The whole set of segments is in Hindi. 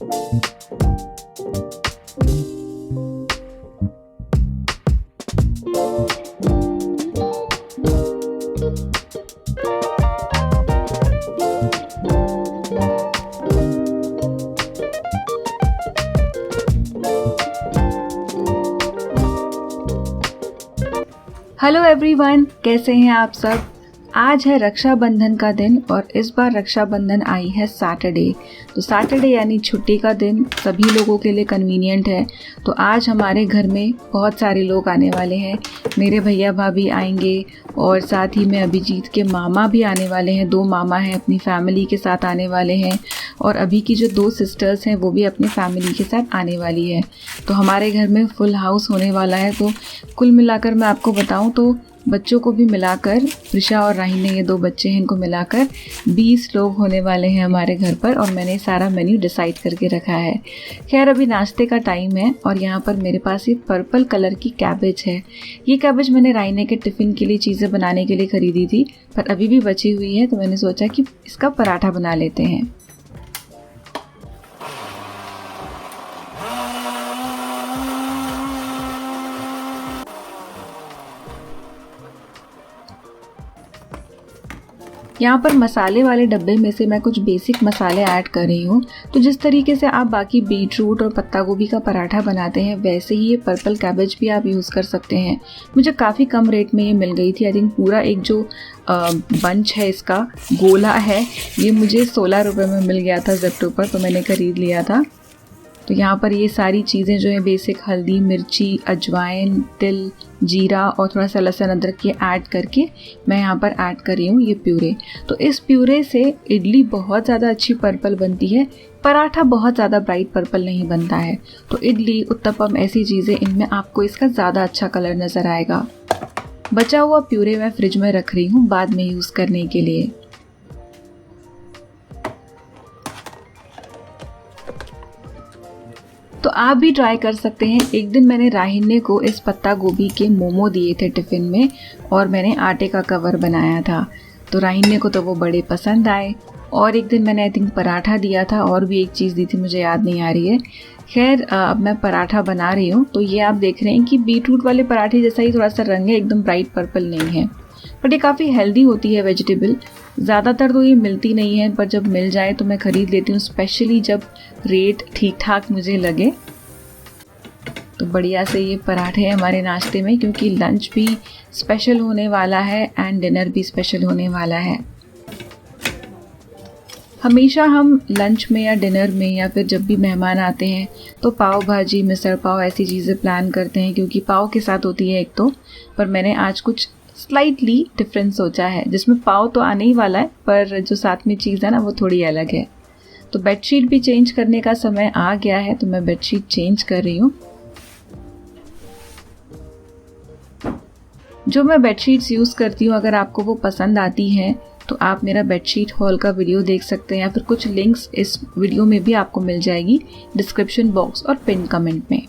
हेलो एवरीवन, कैसे हैं आप सब। आज है रक्षाबंधन का दिन और इस बार रक्षाबंधन आई है सैटरडे। तो सैटरडे यानी छुट्टी का दिन सभी लोगों के लिए कन्वीनियंट है। तो आज हमारे घर में बहुत सारे लोग आने वाले हैं। मेरे भैया भाभी आएंगे और साथ ही में अभिजीत के मामा भी आने वाले हैं। 2 मामा हैं, अपनी फैमिली के साथ आने वाले हैं। और अभी की जो 2 सिस्टर्स हैं वो भी अपनी फैमिली के साथ आने वाली है। तो हमारे घर में फुल हाउस होने वाला है। तो कुल मिलाकर मैं आपको बताऊं तो बच्चों को भी मिलाकर, प्रिशा और राही ने, ये 2 बच्चे हैं, इनको मिलाकर 20 लोग होने वाले हैं हमारे घर पर। और मैंने सारा मेन्यू डिसाइड करके रखा है। खैर अभी नाश्ते का टाइम है और यहाँ पर मेरे पास ये पर्पल कलर की कैबेज है। ये कैबेज मैंने राही के टिफ़िन के लिए चीज़ें बनाने के लिए ख़रीदी थी, पर अभी भी बची हुई है। तो मैंने सोचा कि इसका पराठा बना लेते हैं। यहाँ पर मसाले वाले डब्बे में से मैं कुछ बेसिक मसाले ऐड कर रही हूँ। तो जिस तरीके से आप बाकी बीटरूट और पत्ता गोभी का पराठा बनाते हैं, वैसे ही ये पर्पल कैबेज भी आप यूज़ कर सकते हैं। मुझे काफ़ी कम रेट में ये मिल गई थी। आई थिंक पूरा एक जो बंच है, इसका गोला है, ये मुझे 16 रुपये में मिल गया था ज़ेप्टो पर, तो मैंने ख़रीद लिया था। तो यहाँ पर ये सारी चीज़ें जो है बेसिक हल्दी, मिर्ची, अजवाइन, तिल, जीरा और थोड़ा सा लहसुन अदरक के ऐड करके मैं यहाँ पर ऐड कर रही हूँ ये प्यूरे। तो इस प्यूरे से इडली बहुत ज़्यादा अच्छी पर्पल बनती है, पराठा बहुत ज़्यादा ब्राइट पर्पल नहीं बनता है। तो इडली, उत्तपम, ऐसी चीज़ें, इनमें आपको इसका ज़्यादा अच्छा कलर नज़र आएगा। बचा हुआ प्यूरे मैं फ्रिज में रख रही हूँ बाद में यूज़ करने के लिए। तो आप भी ट्राई कर सकते हैं। एक दिन मैंने राहिन्ने को इस पत्ता गोभी के मोमो दिए थे टिफ़िन में और मैंने आटे का कवर बनाया था। तो राहिन्ने को तो वो बड़े पसंद आए। और एक दिन मैंने आई थिंक पराठा दिया था और भी एक चीज़ दी थी, मुझे याद नहीं आ रही है। खैर अब मैं पराठा बना रही हूँ। तो ये आप देख रहे हैं कि बीटरूट वाले पराठे जैसा ही थोड़ा सा रंग है, एकदम ब्राइट पर्पल नहीं है। बट ये काफ़ी हेल्दी होती है वेजिटेबल। ज़्यादातर तो ये मिलती नहीं है, पर जब मिल जाए तो मैं ख़रीद लेती हूँ, स्पेशली जब रेट ठीक ठाक मुझे लगे। तो बढ़िया से ये पराठे हैं हमारे नाश्ते में, क्योंकि लंच भी स्पेशल होने वाला है एंड डिनर भी स्पेशल होने वाला है। हमेशा हम लंच में या डिनर में या फिर जब भी मेहमान आते हैं तो पाव भाजी, मिसल पाव, ऐसी चीज़ें प्लान करते हैं, क्योंकि पाव के साथ होती है एक तो। पर मैंने आज कुछ स्लाइटली डिफरेंट सोचा है, जिसमें पाव तो आने ही वाला है, पर जो साथ में चीज़ है ना वो थोड़ी अलग है। तो बेडशीट भी चेंज करने का समय आ गया है, तो मैं बेडशीट चेंज कर रही हूँ। जो मैं बेडशीट्स यूज़ करती हूँ, अगर आपको वो पसंद आती हैं तो आप मेरा बेडशीट हॉल का वीडियो देख सकते हैं, या फिर कुछ लिंक्स इस वीडियो में भी आपको मिल जाएगी डिस्क्रिप्शन बॉक्स और पिन कमेंट में।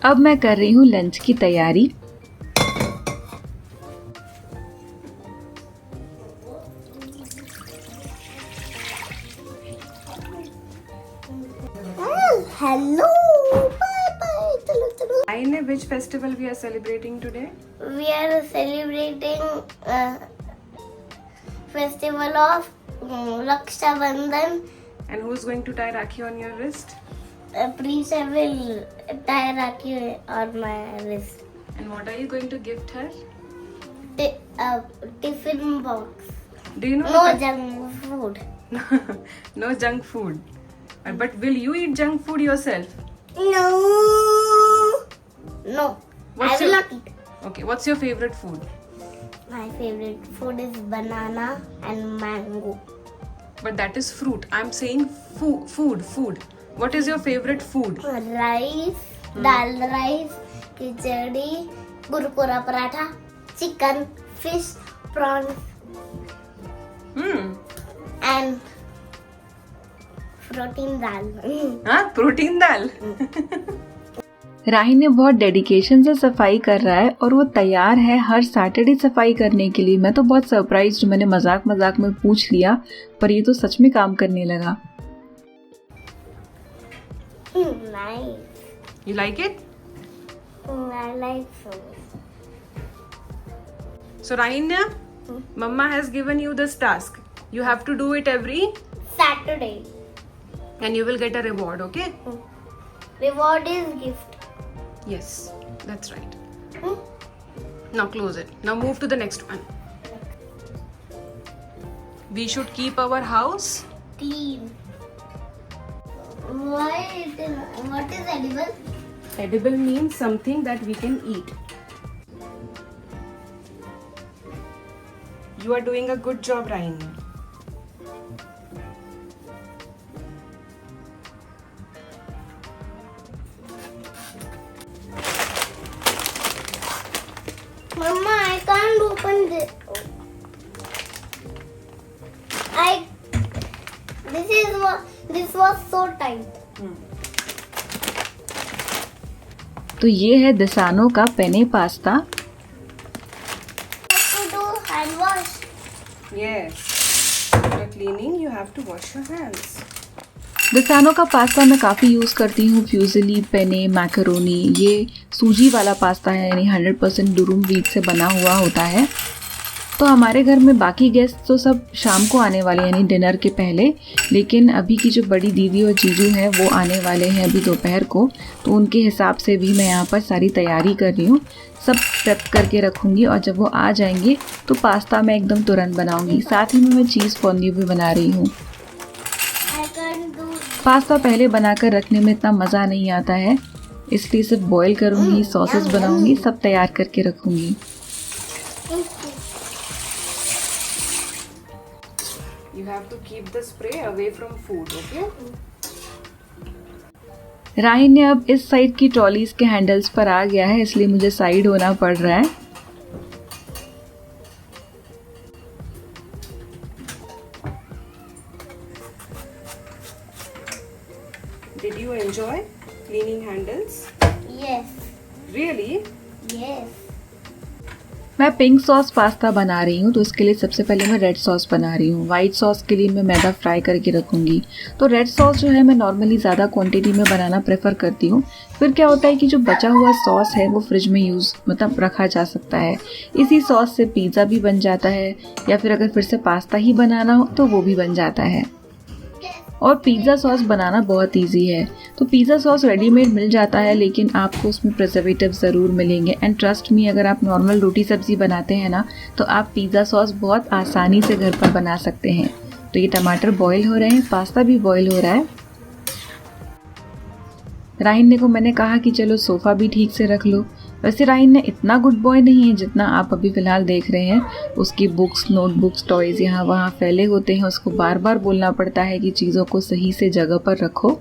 अब मैं कर रही हूँ लंच की तैयारी। Hello, bye. Chalo. Aine, which festival we are celebrating today? We are celebrating festival of Raksha Bandhan. And who's going to tie Rakhi on your wrist? Prisha will tie Rakhi on my wrist. And what are you going to gift her? Tiffin box. Do you know? No junk food. No junk food. But will you eat junk food yourself? No. I will not eat. Okay, what's your favorite food? My favorite food is banana and mango. But that is fruit. I'm saying food. What is your favorite food? Rice, dal rice, khichdi, kurkura paratha, chicken, fish, prawns, and protein dal. हाँ, प्रोटीन दाल। राहिन ने बहुत डेडिकेशन से सफाई कर रहा है और वो तैयार है हर सैटरडे सफाई करने के लिए। मैं तो बहुत सरप्राइज्ड, मैंने मजाक मजाक में पूछ लिया पर ये तो सच में काम करने लगा। Nice. You like it? I like so. So Rahinya, Mama has given you this task. You have to do it every Saturday. and you will get a reward, okay? Reward is gift. Yes, that's right. Now close it. Now move to the next one. We should keep our house Clean. What is edible? edible means something that we can eat. You are doing a good job, Rahinya. Mama, I can't open this. This was so tight. तो ये है दिसानो का penne pasta. Have to do hand wash. Yes. After cleaning, you have to wash your hands. दिसानो का पास्ता मैं काफ़ी यूज़ करती हूँ, फ्यूजिली, पेने, मैकरोनी। ये सूजी वाला पास्ता है, यानी 100% दुरुम व्हीट से बना हुआ होता है। तो हमारे घर में बाकी गेस्ट तो सब शाम को आने वाले, यानी डिनर के पहले, लेकिन अभी की जो बड़ी दीदी और जीजू हैं वो आने वाले हैं अभी दोपहर को। तो उनके हिसाब से भी मैं यहाँ पर सारी तैयारी कर रही हूँ, सब प्रेप करके रखूँगी और जब वो आ जाएंगे तो पास्ता मैं एकदम तुरंत बनाऊँगी। साथ ही में मैं चीज़ फोंड्यू भी बना रही हूँ। I can't do. पास्ता पहले बनाकर रखने में इतना मज़ा नहीं आता है, इसलिए सिर्फ बॉईल करूँगी, सॉसेस बनाऊँगी, सब तैयार करके रखूँगी। You have to keep the spray away from food, okay? राहिन ने अब इस साइड की ट्रॉलीज के हैंडल्स पर आ गया है, इसलिए मुझे साइड होना पड़ रहा है। Did you enjoy cleaning handles? Yes. Really? Yes. मैं पिंक सॉस पास्ता बना रही हूँ, तो इसके लिए सबसे पहले मैं रेड सॉस बना रही हूँ। वाइट सॉस के लिए मैं मैदा फ्राई करके रखूँगी। तो रेड सॉस जो है मैं नॉर्मली ज़्यादा क्वांटिटी में बनाना प्रेफर करती हूँ। फिर क्या होता है कि जो बचा हुआ सॉस है वो फ्रिज में रखा जा सकता है। इसी सॉस से पिज़्ज़ा भी बन जाता है, या फिर अगर फिर से पास्ता ही बनाना हो तो वो भी बन जाता है। और पिज़्ज़ा सॉस बनाना बहुत इजी है। तो पिज़्ज़ा सॉस रेडीमेड मिल जाता है, लेकिन आपको उसमें प्रिजर्वेटिव ज़रूर मिलेंगे। एंड ट्रस्ट मी, अगर आप नॉर्मल रोटी सब्ज़ी बनाते हैं ना, तो आप पिज़्ज़ा सॉस बहुत आसानी से घर पर बना सकते हैं। तो ये टमाटर बॉईल हो रहे हैं, पास्ता भी बॉईल हो रहा है। राहिन को मैंने कहा कि चलो सोफ़ा भी ठीक से रख लो। वैसे राहिन ने इतना गुड बॉय नहीं है जितना आप अभी फ़िलहाल देख रहे हैं। उसकी बुक्स, नोटबुक्स, टॉयज़ यहाँ वहाँ फैले होते हैं। उसको बार बार बोलना पड़ता है कि चीज़ों को सही से जगह पर रखो।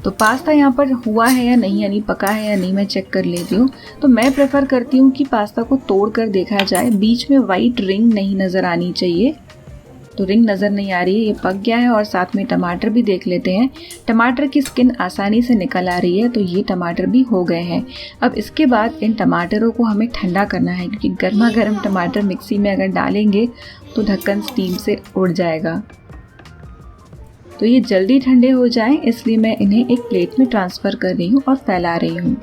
तो पास्ता यहाँ पर हुआ है या नहीं, यानी पका है या नहीं, मैं चेक कर लेती हूँ। तो मैं प्रेफर करती हूँ कि पास्ता को तोड़ कर देखा जाए। बीच में वाइट रिंग नहीं नज़र आनी चाहिए। तो रिंग नज़र नहीं आ रही है, ये पक गया है। और साथ में टमाटर भी देख लेते हैं। टमाटर की स्किन आसानी से निकल आ रही है, तो ये टमाटर भी हो गए हैं। अब इसके बाद इन टमाटरों को हमें ठंडा करना है, क्योंकि गर्मा गर्म टमाटर मिक्सी में अगर डालेंगे तो ढक्कन स्टीम से उड़ जाएगा। तो ये जल्दी ठंडे हो जाएं, इसलिए मैं इन्हें एक प्लेट में ट्रांसफ़र कर रही हूँ और फैला रही हूँ।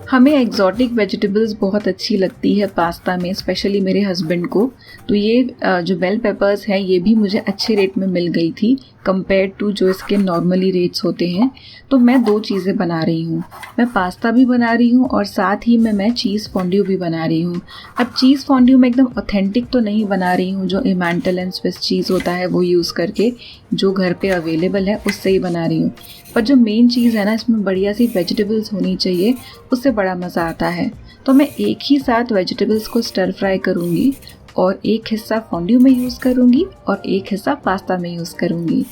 हमें एग्जॉटिक वेजिटेबल्स बहुत अच्छी लगती है पास्ता में, स्पेशली मेरे हस्बैंड को। तो ये जो बेल पेपर्स है ये भी मुझे अच्छे रेट में मिल गई थी कंपेयर टू जो इसके नॉर्मली रेट्स होते हैं। तो मैं दो चीज़ें बना रही हूँ, मैं पास्ता भी बना रही हूँ और साथ ही में मैं चीज़ फोंड्यू भी बना रही हूँ। अब चीज़ फोंड्यू में एकदम ऑथेंटिक तो नहीं बना रही हूँ, जो इमांटल एंड स्विस चीज़ होता है वो यूज़ करके, जो घर पे अवेलेबल है उससे ही बना रही हूँ। पर जो मेन चीज़ है ना, इसमें बढ़िया सी वेजिटेबल्स होनी चाहिए, उससे बड़ा मज़ा आता है। तो मैं एक ही साथ वेजिटेबल्स को स्टर फ्राई करूँगी और एक हिस्सा फोंड्यू में यूज़ करूँगी और एक हिस्सा पास्ता में यूज़ करूँगी।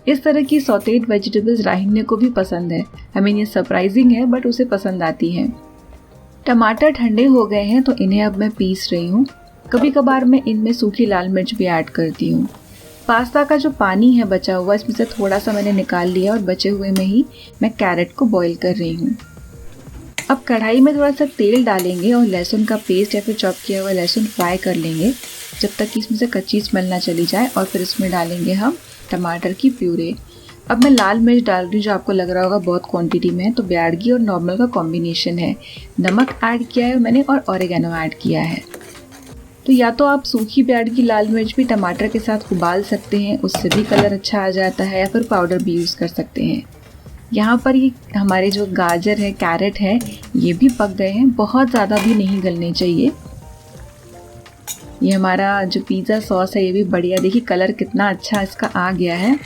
इस तरह की सॉटेड वेजिटेबल्स राहिन्य को भी पसंद है। ये सरप्राइजिंग है बट उसे पसंद आती हैं। टमाटर ठंडे हो गए हैं तो इन्हें अब मैं पीस रही हूँ। कभी कभार मैं इनमें सूखी लाल मिर्च भी ऐड करती हूँ। पास्ता का जो पानी है बचा हुआ, इसमें से थोड़ा सा मैंने निकाल लिया और बचे हुए में ही मैं कैरेट को बॉईल कर रही हूँ। अब कढ़ाई में थोड़ा सा तेल डालेंगे और लहसुन का पेस्ट या फिर चॉप किया हुआ लहसुन फ्राई कर लेंगे जब तक कि इसमें से कच्ची स्मेल ना चली जाए। और फिर इसमें डालेंगे हम टमाटर की प्यूरे। अब मैं लाल मिर्च डाल रही हूँ, जो आपको लग रहा होगा बहुत क्वांटिटी में है, तो ब्याडगी और नॉर्मल का कॉम्बिनेशन है। नमक ऐड किया है मैंने और ऑरिगेनो ऐड किया है। तो या तो आप सूखी ब्याडगी लाल मिर्च भी टमाटर के साथ उबाल सकते हैं, उससे भी कलर अच्छा आ जाता है, या फिर पाउडर भी यूज़ कर सकते हैं। यहाँ पर ये हमारे जो गाजर है, कैरेट है, ये भी पक गए हैं, बहुत ज़्यादा भी नहीं गलने चाहिए। ये हमारा जो पिज़्ज़ा सॉस है ये भी बढ़िया, देखिए कलर कितना अच्छा इसका आ गया है।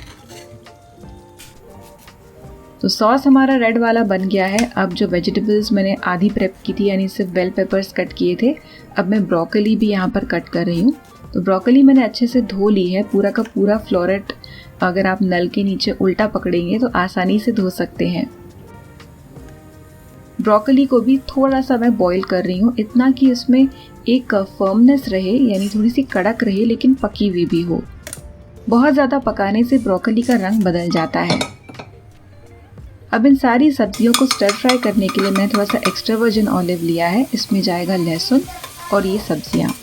तो सॉस हमारा रेड वाला बन गया है। अब जो वेजिटेबल्स मैंने आधी प्रेप की थी, यानी सिर्फ बेल पेपर्स कट किए थे, अब मैं ब्रोकली भी यहाँ पर कट कर रही हूँ। तो ब्रोकली मैंने अच्छे से धो ली है, पूरा का पूरा फ्लोरेट अगर आप नल के नीचे उल्टा पकड़ेंगे तो आसानी से धो सकते हैं। ब्रोकली को भी थोड़ा सा मैं बॉईल कर रही हूँ, इतना कि इसमें एक फर्मनेस रहे, यानी थोड़ी सी कड़क रहे लेकिन पकी हुई भी हो। बहुत ज़्यादा पकाने से ब्रोकली का रंग बदल जाता है। अब इन सारी सब्जियों को स्टर फ्राई करने के लिए मैं थोड़ा सा एक्स्ट्रा वर्जिन ऑलिव लिया है। इसमें जाएगा लहसुन और ये सब्जियाँ।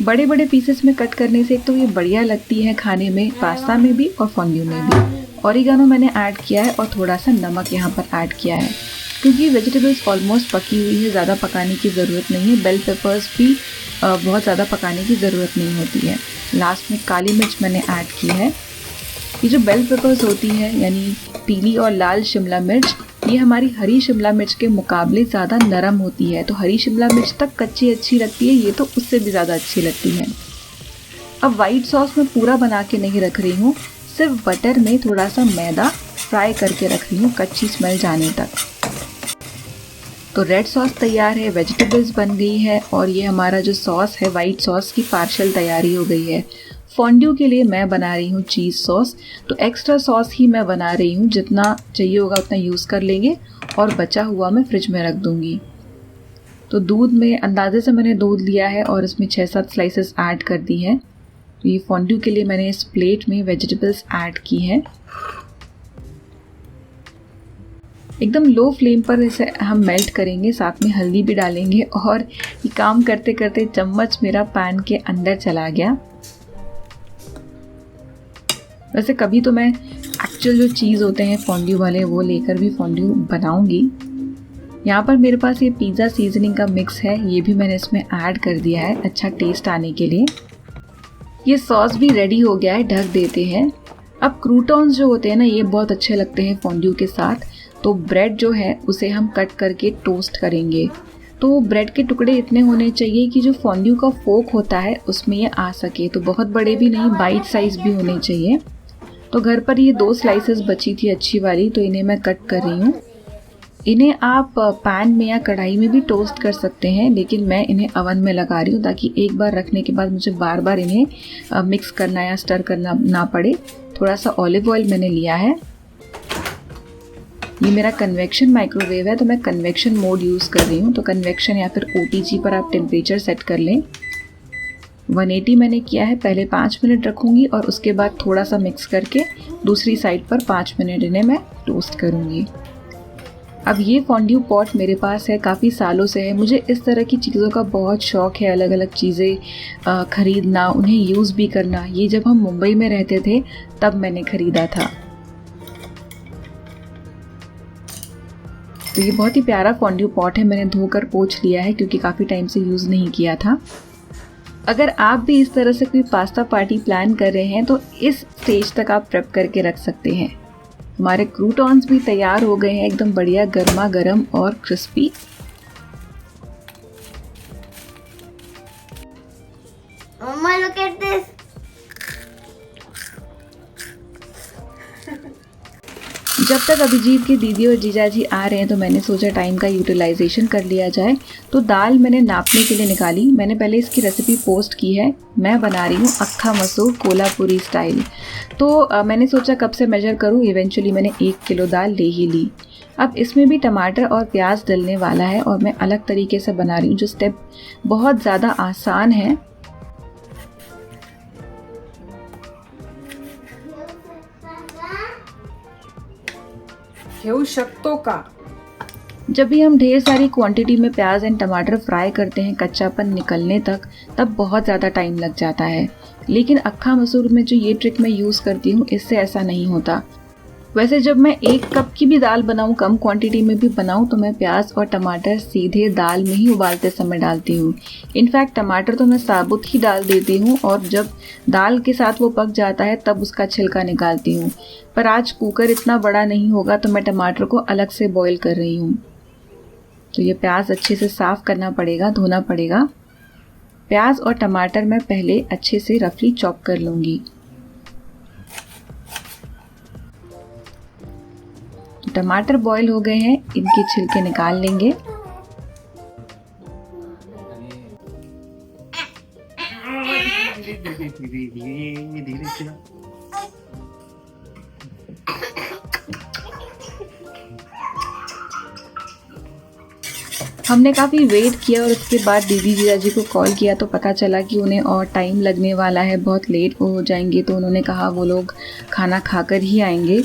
बड़े बड़े पीसेस में कट करने से एक तो ये बढ़िया लगती है खाने में, पास्ता में भी और फोंड्यू में भी। ऑरिगेनो मैंने ऐड किया है और थोड़ा सा नमक यहाँ पर ऐड किया है, क्योंकि वेजिटेबल्स ऑलमोस्ट पकी हुई है, ज़्यादा पकाने की ज़रूरत नहीं है। बेल पेपर्स भी बहुत ज़्यादा पकाने की ज़रूरत नहीं होती है। लास्ट में काली मिर्च मैंने ऐड की है। ये जो बेल पेपर्स होती है, यानी पीली और लाल शिमला मिर्च, ये हमारी हरी शिमला मिर्च के मुकाबले ज़्यादा नरम होती है। तो हरी शिमला मिर्च तक कच्ची अच्छी लगती है, ये तो उससे भी ज़्यादा अच्छी लगती है। अब वाइट सॉस मैं पूरा बना के नहीं रख रही हूँ, सिर्फ बटर में थोड़ा सा मैदा फ्राई करके रख रही हूँ कच्ची स्मेल जाने तक। तो रेड सॉस तैयार है, वेजिटेबल्स बन गई है और ये हमारा जो सॉस है वाइट सॉस की पार्शियल तैयारी हो गई है। फोंड्यू के लिए मैं बना रही हूँ चीज़ सॉस, तो एक्स्ट्रा सॉस ही मैं बना रही हूँ, जितना चाहिए होगा उतना यूज़ कर लेंगे और बचा हुआ मैं फ्रिज में रख दूँगी। तो दूध में अंदाजे से मैंने दूध लिया है और इसमें 6-7 स्लाइसेस ऐड कर दी है। तो ये फोंड्यू के लिए मैंने इस प्लेट में वेजिटेबल्स ऐड की है। एकदम लो फ्लेम पर इसे हम मेल्ट करेंगे, साथ में हल्दी भी डालेंगे। और ये काम करते करते चम्मच मेरा पैन के अंदर चला गया। वैसे कभी तो मैं एक्चुअल जो चीज़ होते हैं फोंड्यू वाले वो लेकर भी फोंड्यू बनाऊंगी। यहाँ पर मेरे पास ये पिज़्ज़ा सीजनिंग का मिक्स है, ये भी मैंने इसमें ऐड कर दिया है अच्छा टेस्ट आने के लिए। ये सॉस भी रेडी हो गया है, ढक देते हैं। अब क्रूटॉन्स जो होते हैं ना, ये बहुत अच्छे लगते हैं फोंड्यू के साथ। तो ब्रेड जो है उसे हम कट करके टोस्ट करेंगे। तो ब्रेड के टुकड़े इतने होने चाहिए कि जो फोंड्यू का फोक होता है उसमें ये आ सके। तो बहुत बड़े भी नहीं, बाइट साइज भी होने चाहिए। तो घर पर ये 2 स्लाइसेस बची थी अच्छी वाली, तो इन्हें मैं कट कर रही हूँ। इन्हें आप पैन में या कढ़ाई में भी टोस्ट कर सकते हैं, लेकिन मैं इन्हें अवन में लगा रही हूँ ताकि एक बार रखने के बाद मुझे बार बार इन्हें मिक्स करना या स्टर करना ना पड़े। थोड़ा सा ऑलिव ऑयल मैंने लिया है। ये मेरा कन्वेक्शन माइक्रोवेव है, तो मैं कन्वेक्शन मोड यूज़ कर रही हूँ। तो कन्वेक्शन या फिर OTG पर आप टेम्परेचर सेट कर लें। 180 मैंने किया है। पहले 5 मिनट रखूँगी और उसके बाद थोड़ा सा मिक्स करके दूसरी साइड पर 5 मिनट इन्हें मैं टोस्ट करूँगी। अब ये फोंड्यू पॉट मेरे पास है, काफ़ी सालों से है। मुझे इस तरह की चीज़ों का बहुत शौक़ है, अलग अलग चीज़ें ख़रीदना, उन्हें यूज़ भी करना। ये जब हम मुंबई में रहते थे तब मैंने ख़रीदा था। तो ये बहुत ही प्यारा फोंड्यू पॉट है, मैंने धोकर पोंछ लिया है क्योंकि काफ़ी टाइम से यूज़ नहीं किया था। अगर आप भी इस तरह से कोई पास्ता पार्टी प्लान कर रहे हैं तो इस स्टेज तक आप प्रेप करके रख सकते हैं। हमारे क्रूटॉन्स भी तैयार हो गए हैं, एकदम बढ़िया गर्मा गर्म और crispy. Mama, look at this. जब तक अभिजीत की दीदी और जीजाजी आ रहे हैं तो मैंने सोचा टाइम का यूटिलाइजेशन कर लिया जाए। तो दाल मैंने नापने के लिए निकाली। मैंने पहले इसकी रेसिपी पोस्ट की है। मैं बना रही हूँ अक्खा मसूर कोल्हापुरी स्टाइल। तो मैंने सोचा कब से मेजर करूँ। इवेंचुअली मैंने 1 किलो दाल ले ही ली। अब इसमें भी टमाटर और प्याज डलने वाला है और मैं अलग तरीके से बना रही हूँ, जो स्टेप बहुत ज़्यादा आसान है। घेऊ शकतो का? जब भी हम ढेर सारी क्वांटिटी में प्याज एंड टमाटर फ्राई करते हैं कच्चापन निकलने तक, तब बहुत ज़्यादा टाइम लग जाता है। लेकिन अक्खा मसूर में जो ये ट्रिक मैं यूज़ करती हूँ, इससे ऐसा नहीं होता। वैसे जब मैं 1 कप की भी दाल बनाऊँ, कम क्वांटिटी में भी बनाऊँ, तो मैं प्याज और टमाटर सीधे दाल में ही उबालते समय डालती हूँ। इनफैक्ट टमाटर तो मैं साबुत ही डाल देती हूँ और जब दाल के साथ वो पक जाता है तब उसका छिलका निकालती हूँ। पर आज कुकर इतना बड़ा नहीं होगा तो मैं टमाटर को अलग से बॉईल कर रही हूँ। तो ये प्याज अच्छे से साफ़ करना पड़ेगा, धोना पड़ेगा। प्याज और टमाटर मैं पहले अच्छे से रफली चॉप कर लूँगी। टमाटर बॉईल हो गए हैं, इनके छिलके निकाल लेंगे। हमने काफ़ी वेट किया और उसके बाद दीदी जीजाजी को कॉल किया तो पता चला कि उन्हें और टाइम लगने वाला है, बहुत लेट हो जाएंगे। तो उन्होंने कहा वो लोग खाना खाकर ही आएंगे।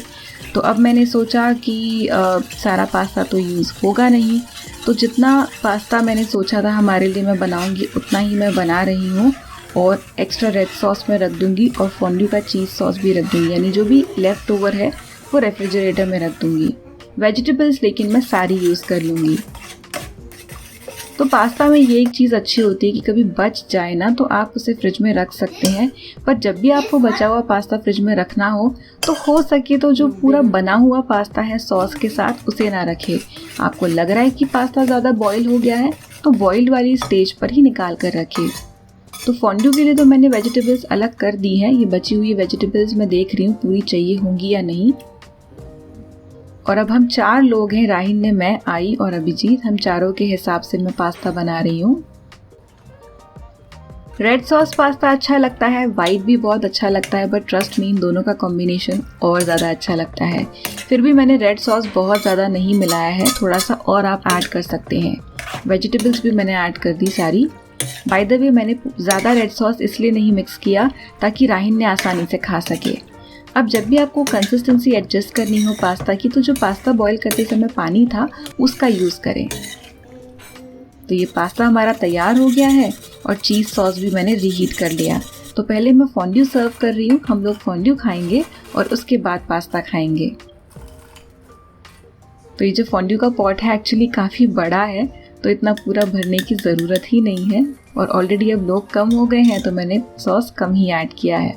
तो अब मैंने सोचा कि सारा पास्ता तो यूज़ होगा नहीं, तो जितना पास्ता मैंने सोचा था हमारे लिए मैं बनाऊंगी उतना ही मैं बना रही हूँ। और एक्स्ट्रा रेड सॉस में रख दूंगी और फोंड्यू का चीज़ सॉस भी रख दूंगी, यानी जो भी लेफ़्ट ओवर है वो रेफ्रिजरेटर में रख दूंगी। वेजिटेबल्स लेकिन मैं सारी यूज़ कर लूँगी। तो पास्ता में ये एक चीज़ अच्छी होती है कि कभी बच जाए ना तो आप उसे फ्रिज में रख सकते हैं। पर जब भी आपको बचा हुआ पास्ता फ्रिज में रखना हो सके तो जो पूरा बना हुआ पास्ता है सॉस के साथ उसे ना रखें। आपको लग रहा है कि पास्ता ज़्यादा बॉईल हो गया है तो बॉइल्ड वाली स्टेज पर ही निकाल कर रखें। तो फोंड्यू के लिए तो मैंने वेजिटेबल्स अलग कर दी हैं। ये बची हुई वेजिटेबल्स मैं देख रही हूँ पूरी चाहिए होंगी या नहीं। और अब हम 4 लोग हैं, राहिन ने, मैं, आई और अभिजीत। हम चारों के हिसाब से मैं पास्ता बना रही हूँ। रेड सॉस पास्ता अच्छा लगता है, वाइट भी बहुत अच्छा लगता है, बट ट्रस्ट मी इन दोनों का कॉम्बिनेशन और ज़्यादा अच्छा लगता है। फिर भी मैंने रेड सॉस बहुत ज़्यादा नहीं मिलाया है, थोड़ा सा और आप ऐड कर सकते हैं। वेजिटेबल्स भी मैंने ऐड कर दी सारी। बाय द वे मैंने ज़्यादा रेड सॉस इसलिए नहीं मिक्स किया ताकि राहिन ने आसानी से खा सके। अब जब भी आपको कंसिस्टेंसी एडजस्ट करनी हो पास्ता की तो जो पास्ता बॉईल करते समय पानी था उसका यूज़ करें। तो ये पास्ता हमारा तैयार हो गया है और चीज़ सॉस भी मैंने रीहीट कर लिया। तो पहले मैं फोंड्यू सर्व कर रही हूँ। हम लोग फोंड्यू खाएंगे और उसके बाद पास्ता खाएंगे। तो ये जो फोंड्यू का पॉट है एक्चुअली काफ़ी बड़ा है, तो इतना पूरा भरने की ज़रूरत ही नहीं है। और ऑलरेडी अब लोग कम हो गए हैं तो मैंने सॉस कम ही ऐड किया है।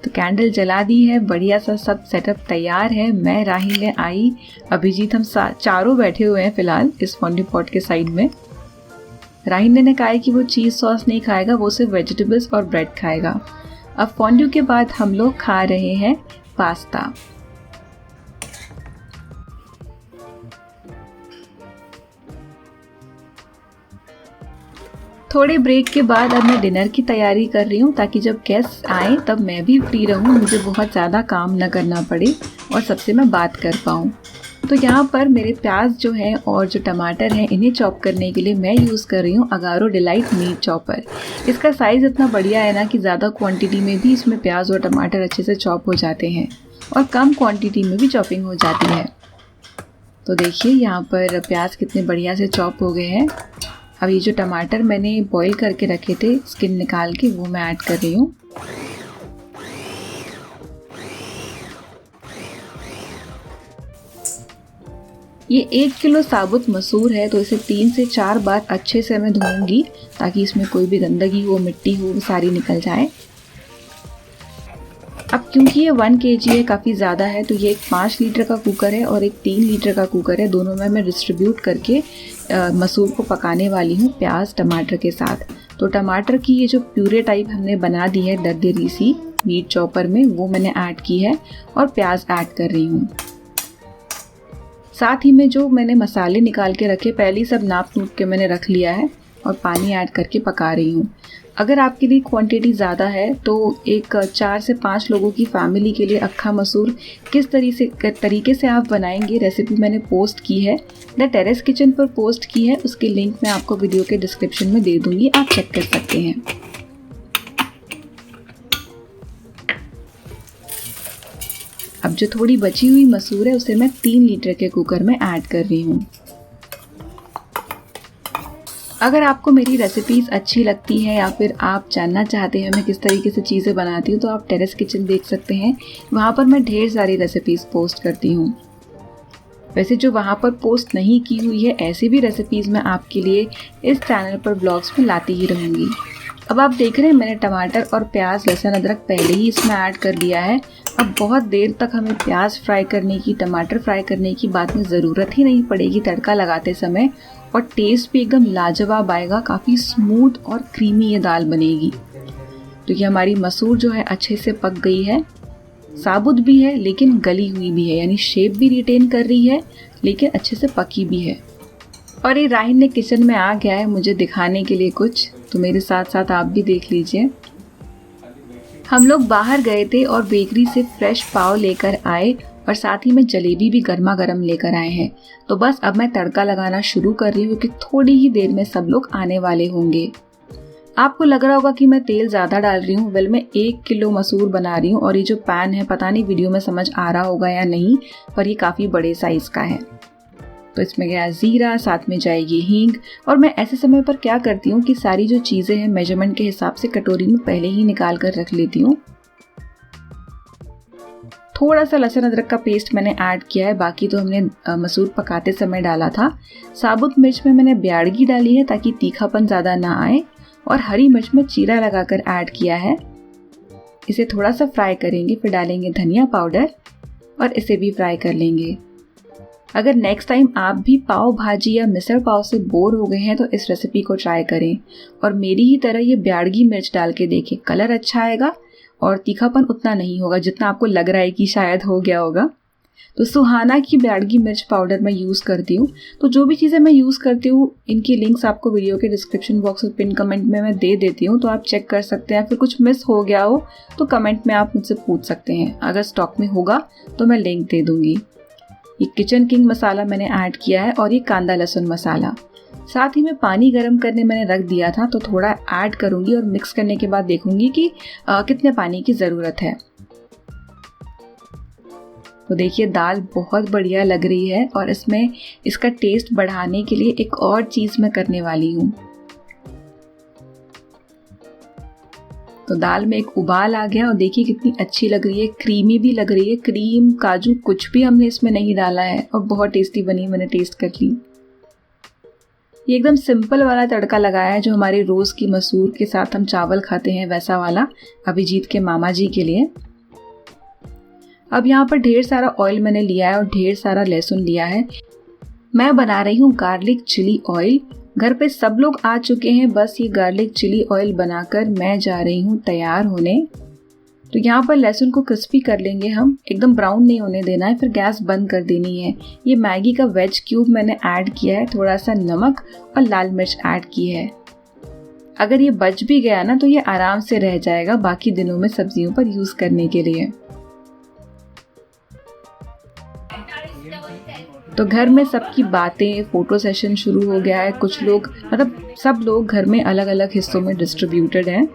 तो कैंडल जला दी है, बढ़िया सा सब सेटअप तैयार है। मैं, राहिल ने, आई, अभिजीत, हम चारों बैठे हुए हैं फ़िलहाल इस फोंड्यू पॉट के साइड में। राहिल ने कहा है कि वो चीज़ सॉस नहीं खाएगा, वो सिर्फ वेजिटेबल्स और ब्रेड खाएगा। अब फोंड्यू के बाद हम लोग खा रहे हैं पास्ता। थोड़े ब्रेक के बाद अब मैं डिनर की तैयारी कर रही हूँ ताकि जब गेस्ट आए तब मैं भी फ्री रहूँ, मुझे बहुत ज़्यादा काम न करना पड़े और सबसे मैं बात कर पाऊँ। तो यहाँ पर मेरे प्याज जो हैं और जो टमाटर हैं इन्हें चॉप करने के लिए मैं यूज़ कर रही हूँ अगारो डिलाइट मीट चॉपर। इसका साइज़ इतना बढ़िया है ना कि ज़्यादा क्वांटिटी में भी इसमें प्याज और टमाटर अच्छे से चॉप हो जाते हैं और कम क्वांटिटी में भी चॉपिंग हो जाती है। तो देखिए यहाँ पर प्याज कितने बढ़िया से चॉप हो गए हैं। अब ये जो टमाटर मैंने बॉईल करके रखे थे स्किन निकाल के, वो मैं ऐड कर रही हूँ। ये 1 किलो साबुत मसूर है तो इसे 3 से 4 बार अच्छे से मैं धोऊंगी ताकि इसमें कोई भी गंदगी हो, मिट्टी हो, वो सारी निकल जाए। अब क्योंकि ये 1 kg है, काफ़ी ज़्यादा है, तो ये एक 5 लीटर का कुकर है और एक 3 लीटर का कुकर है। दोनों में मैं डिस्ट्रीब्यूट करके मसूर को पकाने वाली हूँ प्याज टमाटर के साथ। तो टमाटर की ये जो प्यूरे टाइप हमने बना दी है दरदरी सी मीट चॉपर में, वो मैंने ऐड की है और प्याज ऐड कर रही हूँ। साथ ही में जो मैंने मसाले निकाल के रखे पहले ही सब नाप नूप के मैंने रख लिया है और पानी ऐड करके पका रही हूँ। अगर आपके लिए क्वांटिटी ज़्यादा है तो एक 4 से 5 लोगों की फैमिली के लिए अक्खा मसूर किस तरीके से आप बनाएंगे रेसिपी मैंने पोस्ट की है, द टेरेस किचन पर पोस्ट की है। उसकी लिंक मैं आपको वीडियो के डिस्क्रिप्शन में दे दूँगी, आप चेक कर सकते हैं। अब जो थोड़ी बची हुई मसूर है उसे मैं 3 लीटर के कुकर में ऐड कर रही हूँ। अगर आपको मेरी रेसिपीज़ अच्छी लगती है या फिर आप जानना चाहते हैं मैं किस तरीके से चीज़ें बनाती हूँ तो आप टेरेस किचन देख सकते हैं, वहाँ पर मैं ढेर सारी रेसिपीज़ पोस्ट करती हूँ। वैसे जो वहाँ पर पोस्ट नहीं की हुई है ऐसी भी रेसिपीज़ मैं आपके लिए इस चैनल पर ब्लॉग्स में लाती ही रहूँगी। अब आप देख रहे हैं मैंने टमाटर और प्याज, लहसुन, अदरक पहले ही इसमें ऐड कर दिया है। अब बहुत देर तक हमें प्याज फ्राई करने की, टमाटर फ्राई करने की बाद में ज़रूरत ही नहीं पड़ेगी तड़का लगाते समय, और टेस्ट भी एकदम लाजवाब आएगा। काफ़ी स्मूथ और क्रीमी ये दाल बनेगी। तो ये हमारी मसूर जो है अच्छे से पक गई है, साबुत भी है लेकिन गली हुई भी है, यानी शेप भी रिटेन कर रही है लेकिन अच्छे से पकी भी है। और ये राहिन ने किचन में आ गया है मुझे दिखाने के लिए कुछ, तो मेरे साथ साथ आप भी देख लीजिए। हम लोग बाहर गए थे और बेकरी से फ्रेश पाव लेकर आए और साथ ही में जलेबी भी गर्मा गर्म लेकर आए हैं। तो बस अब मैं तड़का लगाना शुरू कर रही हूँ कि थोड़ी ही देर में सब लोग आने वाले होंगे। आपको लग रहा होगा कि मैं तेल ज़्यादा डाल रही हूँ। वेल, मैं 1 किलो मसूर बना रही हूँ और ये जो पैन है पता नहीं वीडियो में समझ आ रहा होगा या नहीं, पर ये काफ़ी बड़े साइज़ का है। तो इसमें गया ज़ीरा, साथ में जाएगी हींग। और मैं ऐसे समय पर क्या करती हूँ कि सारी जो चीज़ें हैं मेजरमेंट के हिसाब से कटोरी में पहले ही निकाल कर रख लेती हूँ। थोड़ा सा लहसुन अदरक का पेस्ट मैंने ऐड किया है, बाकी तो हमने मसूर पकाते समय डाला था। साबुत मिर्च में मैंने ब्याड़गी डाली है ताकि तीखापन ज़्यादा ना आए, और हरी मिर्च में चीरा लगाकर ऐड किया है। इसे थोड़ा सा फ्राई करेंगे, फिर डालेंगे धनिया पाउडर और इसे भी फ्राई कर लेंगे। अगर नेक्स्ट टाइम आप भी पाव भाजी या मिसल पाव से बोर हो गए हैं तो इस रेसिपी को ट्राई करें और मेरी ही तरह ये ब्याड़गी मिर्च डाल के देखें। कलर अच्छा आएगा और तीखापन उतना नहीं होगा जितना आपको लग रहा है कि शायद हो गया होगा। तो सुहाना की ब्याड़गी मिर्च पाउडर मैं यूज़ करती हूँ। तो जो भी चीज़ें मैं यूज़ करती हूँ इनकी लिंक्स आपको वीडियो के डिस्क्रिप्शन बॉक्स और पिन कमेंट में मैं दे देती हूँ, तो आप चेक कर सकते हैं। फिर कुछ मिस हो गया हो तो कमेंट में आप मुझसे पूछ सकते हैं। अगर स्टॉक में होगा तो मैं लिंक दे दूँगी। ये किचन किंग मसाला मैंने ऐड किया है और ये कांदा लहसुन मसाला। साथ ही में पानी गर्म करने मैंने रख दिया था, तो थोड़ा ऐड करूँगी और मिक्स करने के बाद देखूँगी कि कितने पानी की ज़रूरत है। तो देखिए दाल बहुत बढ़िया लग रही है और इसमें इसका टेस्ट बढ़ाने के लिए एक और चीज़ मैं करने वाली हूँ। तो दाल में एक उबाल आ गया और देखिए कितनी अच्छी लग रही है, क्रीमी भी लग रही है। क्रीम, काजू कुछ भी हमने इसमें नहीं डाला है और बहुत टेस्टी बनी, मैंने टेस्ट कर ली। ये एकदम सिंपल वाला तड़का लगाया है जो हमारे रोज़ की मसूर के साथ हम चावल खाते हैं, वैसा वाला, अभिजीत के मामा जी के लिए। अब यहाँ पर ढेर सारा ऑयल मैंने लिया है और ढेर सारा लहसुन लिया है। मैं बना रही हूँ गार्लिक चिली ऑयल। घर पे सब लोग आ चुके हैं, बस ये गार्लिक चिली ऑयल बनाकर मैं जा रही हूँ तैयार होने। तो यहाँ पर लहसुन को क्रिस्पी कर लेंगे हम, एकदम ब्राउन नहीं होने देना है, फिर गैस बंद कर देनी है। ये मैगी का वेज क्यूब मैंने ऐड किया है, थोड़ा सा नमक और लाल मिर्च ऐड की है। अगर ये बच भी गया ना तो ये आराम से रह जाएगा बाकी दिनों में सब्जियों पर यूज़ करने के लिए। तो घर में सबकी बातें, फोटो सेशन शुरू हो गया है। कुछ लोग, मतलब सब लोग घर में अलग अलग हिस्सों में डिस्ट्रीब्यूटेड हैं।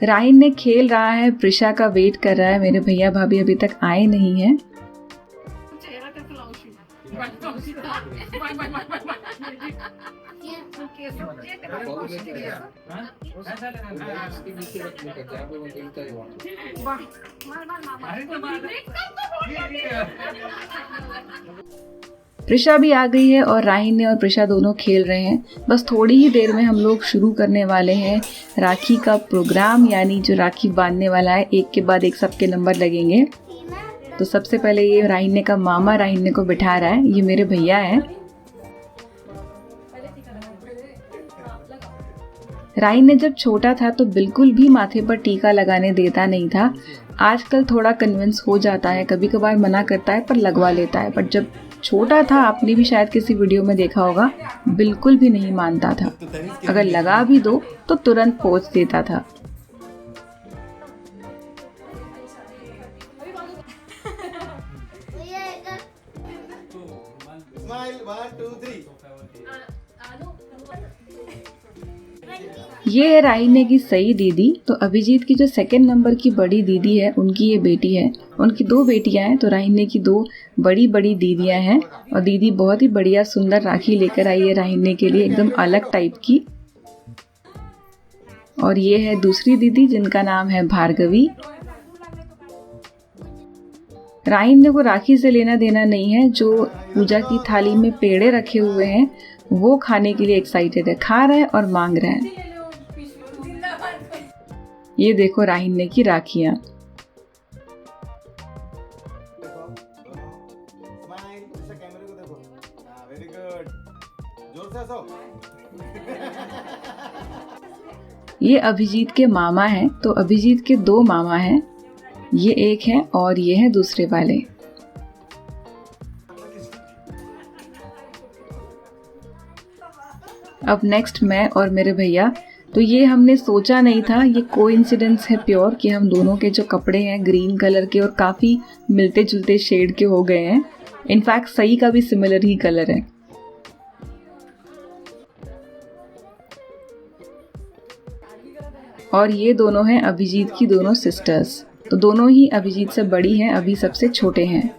राहिन ने खेल रहा है, प्रिशा का वेट कर रहा है। मेरे भैया भाभी अभी तक आए नहीं हैं। प्रिशा भी आ गई है और राहिन ने और प्रिशा दोनों खेल रहे हैं। बस थोड़ी ही देर में हम लोग शुरू करने वाले हैं राखी का प्रोग्राम, यानी जो राखी बांधने वाला है, एक के बाद एक सबके नंबर लगेंगे। तो सबसे पहले ये राहिन का मामा राहिन को बिठा रहा है, ये मेरे भैया हैं। राइन ने जब छोटा था तो बिल्कुल भी माथे पर टीका लगाने देता नहीं था। आजकल थोड़ा कन्विंस हो जाता है, कभी कभार मना करता है पर लगवा लेता है। बट जब छोटा था, आपने भी शायद किसी वीडियो में देखा होगा, बिल्कुल भी नहीं मानता था। अगर लगा भी दो तो तुरंत पोंछ देता था। ये है राइन की सही दीदी। तो अभिजीत की जो सेकंड नंबर की बड़ी दीदी है, उनकी ये बेटी है। उनकी 2 बेटियां हैं। तो राइन की 2 बड़ी बड़ी दीदियां हैं और दीदी बहुत ही बढ़िया सुंदर राखी लेकर आई है राइन के लिए, एकदम अलग टाइप की। और ये है दूसरी दीदी जिनका नाम है भार्गवी। राइन को राखी से लेना देना नहीं है। जो पूजा की थाली में पेड़े रखे हुए हैं वो खाने के लिए एक्साइटेड है, खा रहा है और मांग रहा है। ये देखो राइन की राखियां। ये अभिजीत के मामा हैं। तो अभिजीत के 2 मामा हैं, ये एक है और ये है दूसरे वाले। अब नेक्स्ट मैं और मेरे भैया। तो ये हमने सोचा नहीं था, ये कोइंसिडेंस है प्योर कि हम दोनों के जो कपड़े हैं ग्रीन कलर के और काफ़ी मिलते जुलते शेड के हो गए हैं। इनफैक्ट सही का भी सिमिलर ही कलर है। और ये दोनों हैं अभिजीत की दोनों सिस्टर्स। तो दोनों ही अभिजीत से बड़ी हैं, अभी सबसे छोटे हैं।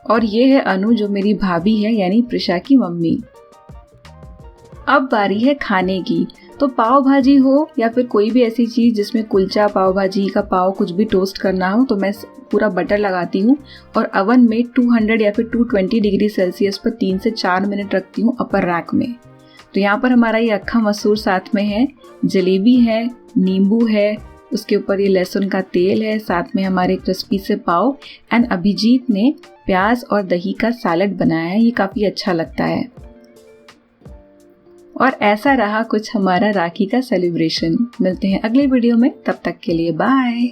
और ये है अनु जो मेरी भाभी है, यानी प्रिशा की मम्मी। अब बारी है खाने की। तो पाव भाजी हो या फिर कोई भी ऐसी चीज़ जिसमें कुलचा, पाव भाजी का पाव कुछ भी टोस्ट करना हो, तो मैं पूरा बटर लगाती हूँ और अवन में 200 या फिर 220 डिग्री सेल्सियस पर 3 से 4 मिनट रखती हूँ अपर रैक में। तो यहाँ पर हमारा ये अक्खा मसूर साथ में है, जलेबी है, नींबू है, उसके ऊपर ये लहसुन का तेल है, साथ में हमारे क्रिस्पी से पाव। एंड अभिजीत ने प्याज और दही का सैलेड बनाया है, ये काफ़ी अच्छा लगता है। और ऐसा रहा कुछ हमारा राखी का सेलिब्रेशन। मिलते हैं अगले वीडियो में, तब तक के लिए बाय।